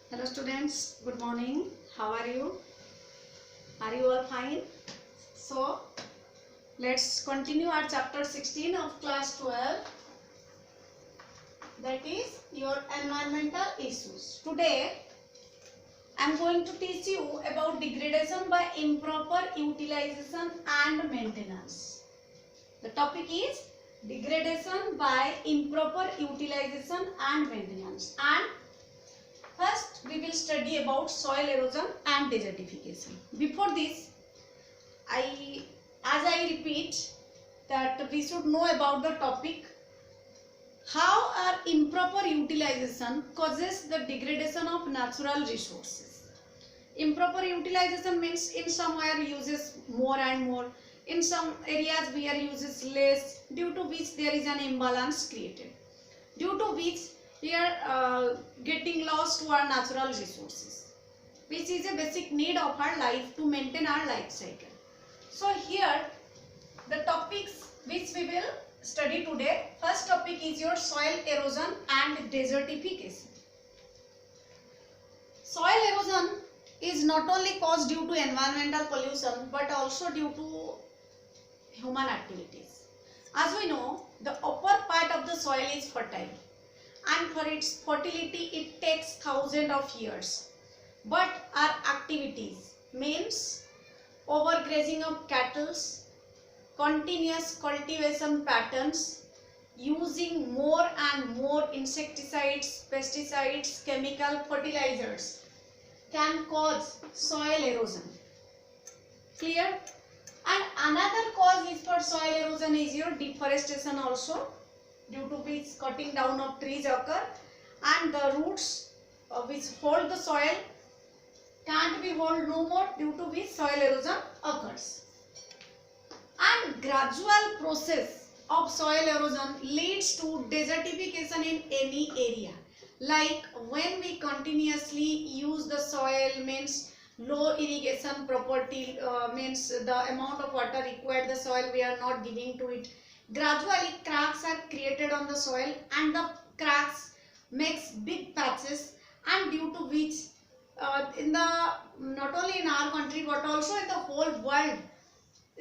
Hello students, good morning. How are you? Are you all fine? So, let's continue our chapter 16 of class 12, that is your environmental issues. Today, I am going to teach you about degradation by improper utilization and maintenance. The topic is degradation by improper utilization and maintenance. And first, we will study about soil erosion and desertification. Before this, as I repeat that we should know about the topic how our improper utilization causes the degradation of natural resources. Improper utilization means in somewhere uses more and more, in some areas where uses less, due to which there is an imbalance created, due to which we are getting lost to our natural resources, which is a basic need of our life to maintain our life cycle. So here the topics which we will study today. First topic is your soil erosion and desertification. Soil erosion is not only caused due to environmental pollution but also due to human activities. As we know, the upper part of the soil is fertile, and for its fertility it takes thousands of years. But our activities means overgrazing of cattle, continuous cultivation patterns, using more and more insecticides, pesticides, chemical fertilizers can cause soil erosion. Clear? And another cause is for soil erosion is your deforestation also, due to which cutting down of trees occur and the roots which hold the soil can't be held no more, due to which soil erosion occurs. And gradual process of soil erosion leads to desertification in any area. Like when we continuously use the soil, means low irrigation property, means the amount of water required the soil we are not giving to it. Gradually cracks are created on the soil and the cracks makes big patches, and due to which in the not only in our country but also in the whole world,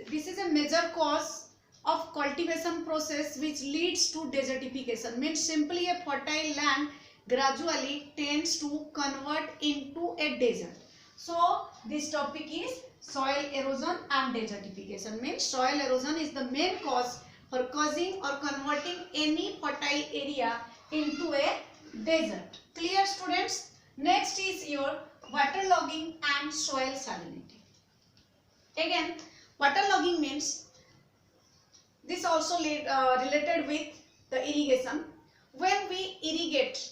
this is a major cause of cultivation process which leads to desertification. Means simply a fertile land gradually tends to convert into a desert. So this topic is soil erosion and desertification. Means soil erosion is the main cause for causing or converting any fertile area into a desert. Clear students? Next is your waterlogging and soil salinity. Again, waterlogging means this also related with the irrigation. When we irrigate,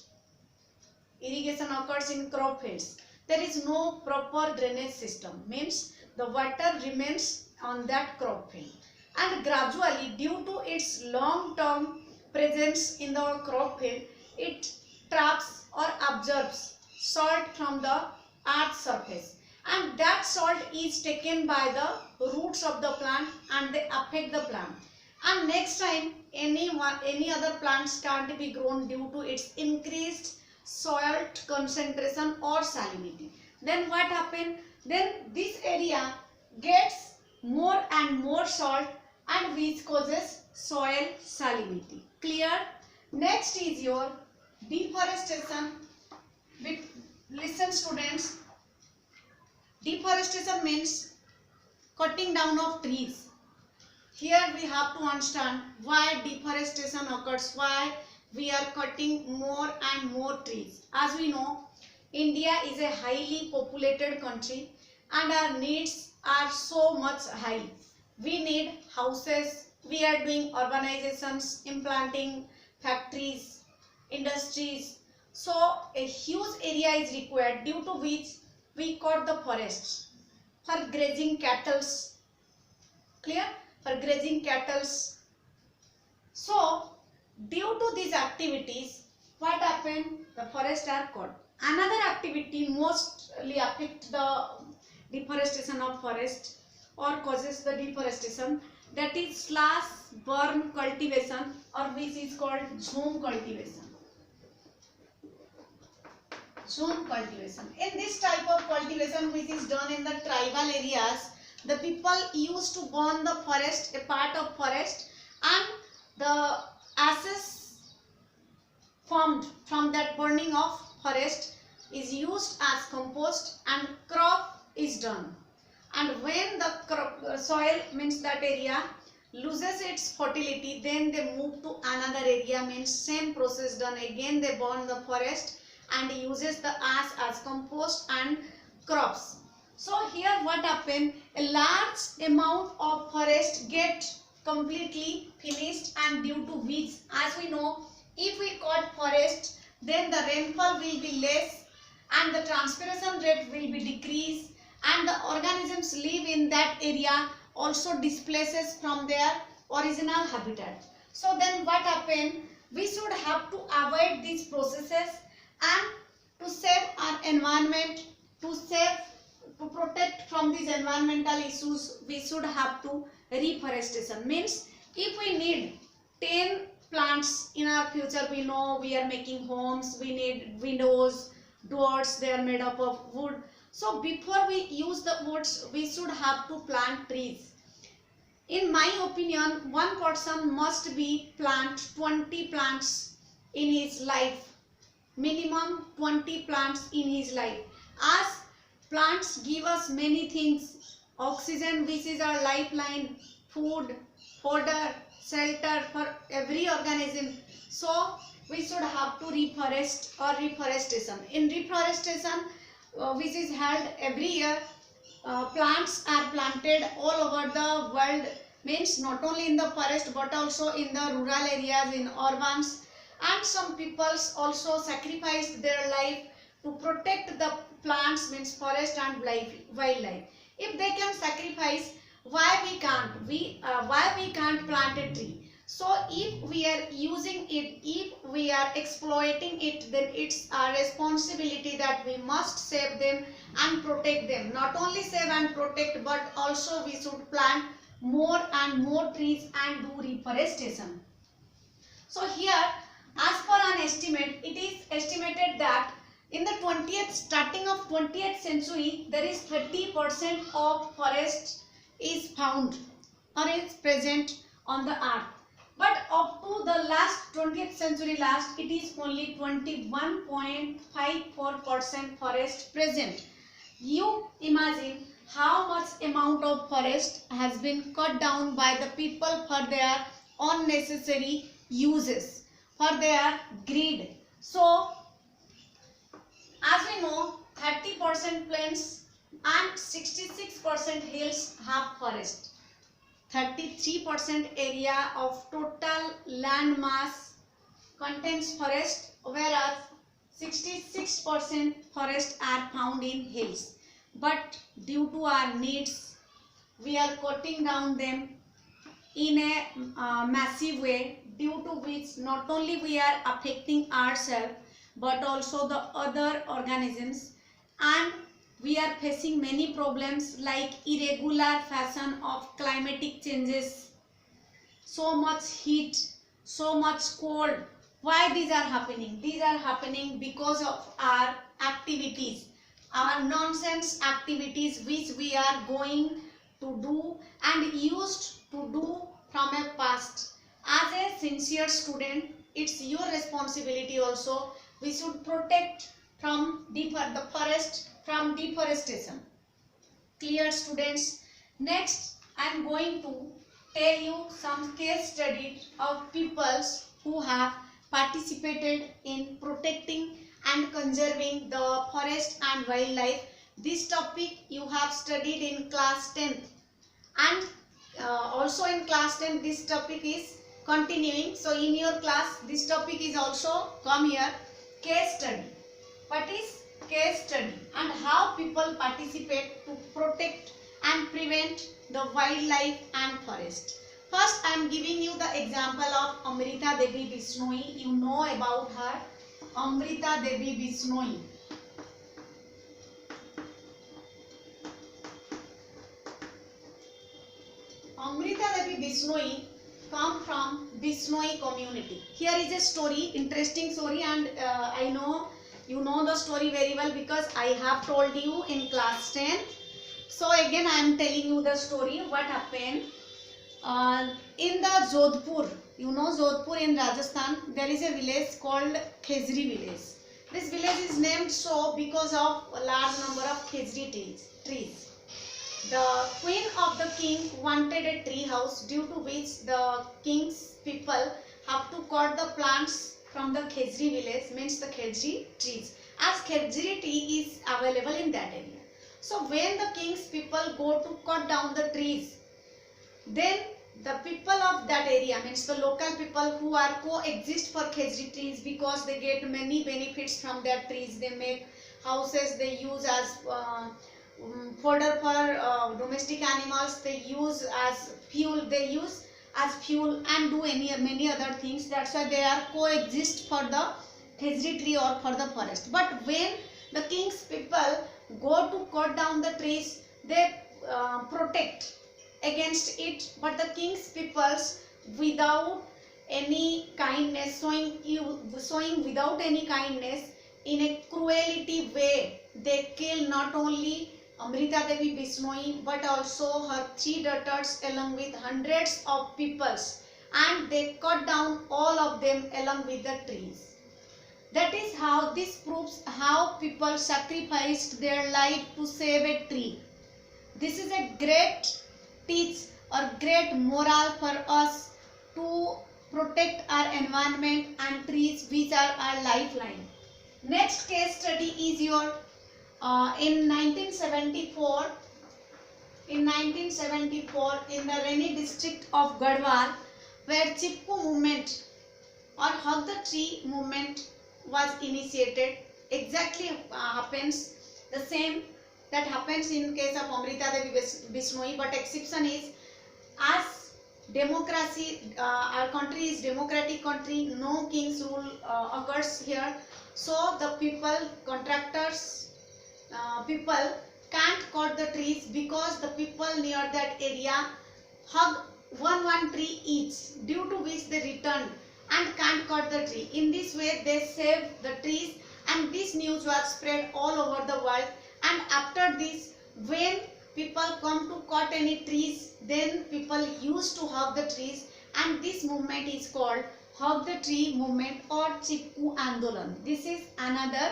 irrigation occurs in crop fields. There is no proper drainage system. Means the water remains on that crop field, and gradually due to its long term presence in the crop field, it traps or absorbs salt from the earth's surface, and that salt is taken by the roots of the plant and they affect the plant, and next time any other plants can't be grown due to its increased salt concentration or salinity. Then what happen? Then this area gets more and more salt, and which causes soil salinity. Clear? Next is your deforestation. Listen students, deforestation means cutting down of trees. Here we have to understand why deforestation occurs, why we are cutting more and more trees. As we know, India is a highly populated country and our needs are so much high. We need houses, we are doing urbanizations, implanting factories, industries. So a huge area is required, due to which we cut the forests for grazing cattle. Clear? For grazing cattle. So due to these activities, what happened? The forests are cut. Another activity mostly affects the deforestation of forest or causes the deforestation, that is slash burn cultivation, or which is called jhum cultivation. Zone cultivation. In this type of cultivation which is done in the tribal areas, the people used to burn the forest, a part of forest, and the ashes formed from that burning of forest is used as compost and crop is done. And when the soil means that area loses its fertility, then they move to another area, means same process done again, they burn the forest and uses the ash as compost and crops. So here what happened, a large amount of forest get completely finished, and due to which, as we know, if we cut forest, then the rainfall will be less and the transpiration rate will be decreased, and the organisms live in that area also displaces from their original habitat. So then what happened, we should have to avoid these processes, and to save our environment, to protect from these environmental issues, we should have to reforestation. Means if we need 10 plants in our future, we know we are making homes, we need windows, doors, they are made up of wood. So before we use the woods, we should have to plant trees. In my opinion, one person must be plant 20 plants in his life. Minimum 20 plants in his life. As plants give us many things. Oxygen, which is our lifeline, food, fodder, shelter for every organism. So we should have to reforest or reforestation. In reforestation, which is held every year, plants are planted all over the world, means not only in the forest but also in the rural areas, in urbans, and some peoples also sacrificed their life to protect the plants, means forest and wildlife. If they can sacrifice, why we can't plant a tree? So if we are using it, if we are exploiting it, then it's our responsibility that we must save them and protect them. Not only save and protect, but also we should plant more and more trees and do reforestation. So here, as per an estimate, it is estimated that in the starting of 20th century, there is 30% of forest is found or is present on the earth. But up to the last 20th century last, it is only 21.54% forest present. You imagine how much amount of forest has been cut down by the people for their unnecessary uses, for their greed. So as we know, 30% plains and 66% hills have forest. 33% area of total land mass contains forest, whereas 66% forests are found in hills. But due to our needs, we are cutting down them in a massive way, due to which not only we are affecting ourselves but also the other organisms, and we are facing many problems like irregular fashion of climatic changes, so much heat, so much cold. Why these are happening? These are happening because of our activities, our nonsense activities which we are going to do and used to do from a past. As a sincere student, it's your responsibility also. We should protect from the forest from deforestation. Clear, students? Next, I am going to tell you some case studies of peoples who have participated in protecting and conserving the forest and wildlife. This topic you have studied in class 10th, and also in class 10 this topic is continuing. So in your class this topic is also come here. Case study. What is case study and how people participate to protect and prevent the wildlife and forest? First, I am giving you the example of Amrita Devi Bishnoi. You know about her. Amrita Devi Bishnoi. Amrita Devi Bishnoi come from Bishnoi community. Here is a story, interesting story, and I know You know the story very well because I have told you in class 10. So again I am telling you the story. What happened in the Jodhpur, you know Jodhpur in Rajasthan, there is a village called Khejri village. This village is named so because of a large number of khejri trees. The queen of the king wanted a tree house, due to which the king's people have to cut the plants from the khejri village, means the khejri trees, as khejri tree is available in that area. So when the king's people go to cut down the trees, then the people of that area, means the local people who are coexist for khejri trees, because they get many benefits from their trees. They make houses, they use as fodder for domestic animals, they use as fuel, and do many other things. That's why they are coexist for the khejri tree or for the forest. But when the king's people go to cut down the trees, they protect against it. But the king's peoples, without any kindness, showing without any kindness, in a cruelty way, they kill not only Amrita Devi Bishnoi but also her 3 daughters along with hundreds of peoples, and they cut down all of them along with the trees. That is how this proves how people sacrificed their life to save a tree. This is a great teach or great moral for us to protect our environment and trees, which are our lifeline. Next case study is your in 1974. In 1974, in the Reni district of Garhwal, where Chipko movement or Hug the Tree movement was initiated, exactly happens the same that happens in case of Amrita Devi Bishnoi, but exception is, as democracy, our country is democratic country, no king's rule occurs here. So the people, contractors, people can't cut the trees, because the people near that area hug one tree each, due to which they return and can't cut the tree. In this way they save the trees, and this news was spread all over the world. And after this, when people come to cut any trees, then people used to hug the trees, and this movement is called Hug the Tree movement or Chipko Andolan. This is another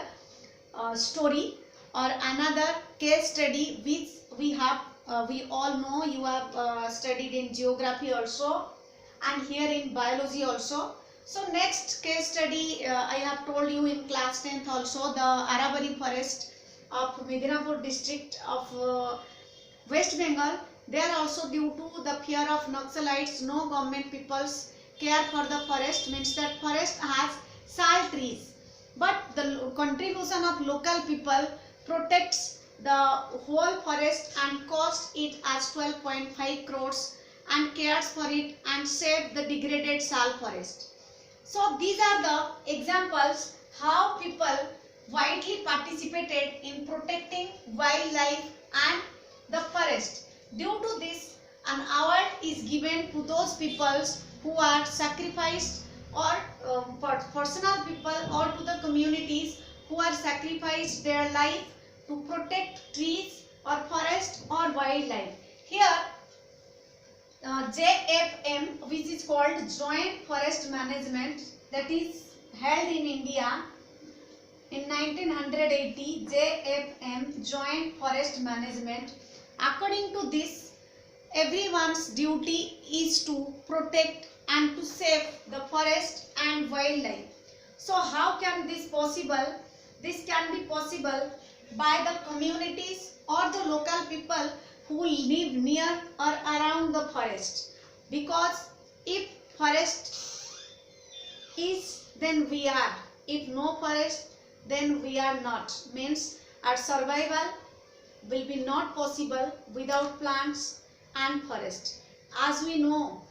story or another case study which we all know. You have studied in geography also, and here in biology also. So next case study, I have told you in class 10th also, the Arabari forest of Medinapur district of West Bengal. There also, due to the fear of Naxalites, no government peoples care for the forest, means that forest has sal trees. But the contribution of local people protects the whole forest and cost it as 12.5 crores and cares for it and save the degraded sal forest. So these are the examples how people widely participated in protecting wildlife and the forest. Due to this, an award is given to those peoples who are sacrificed, or personal people, or to the communities who are sacrificed their life to protect trees or forest or wildlife. Here JFM, which is called Joint Forest Management, that is held in India in 1980. JFM, Joint Forest Management. According to this, everyone's duty is to protect and to save the forest and wildlife. So how can this possible? This can be possible by the communities or the local people who live near or around the forest. Because if forest is, then we are. If no forest, then we are not. Means our survival will be not possible without plants and forest. As we know,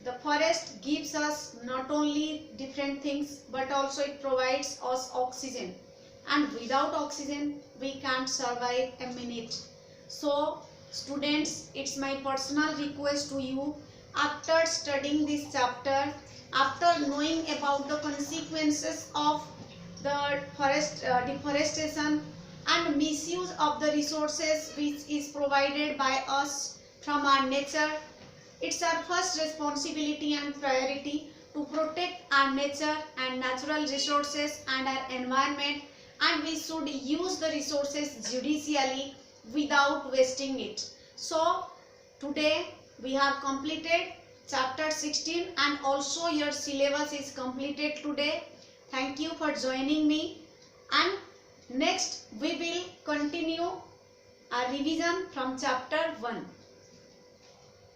the forest gives us not only different things, but also it provides us oxygen. And without oxygen, we can't survive a minute. So students, it's my personal request to you, after studying this chapter, after knowing about the consequences of the deforestation and misuse of the resources which is provided by us from our nature. It's our first responsibility and priority to protect our nature and natural resources and our environment, and we should use the resources judiciously without wasting it. So today we have completed chapter 16 and also your syllabus is completed today. Thank you for joining me, and next we will continue our revision from chapter 1.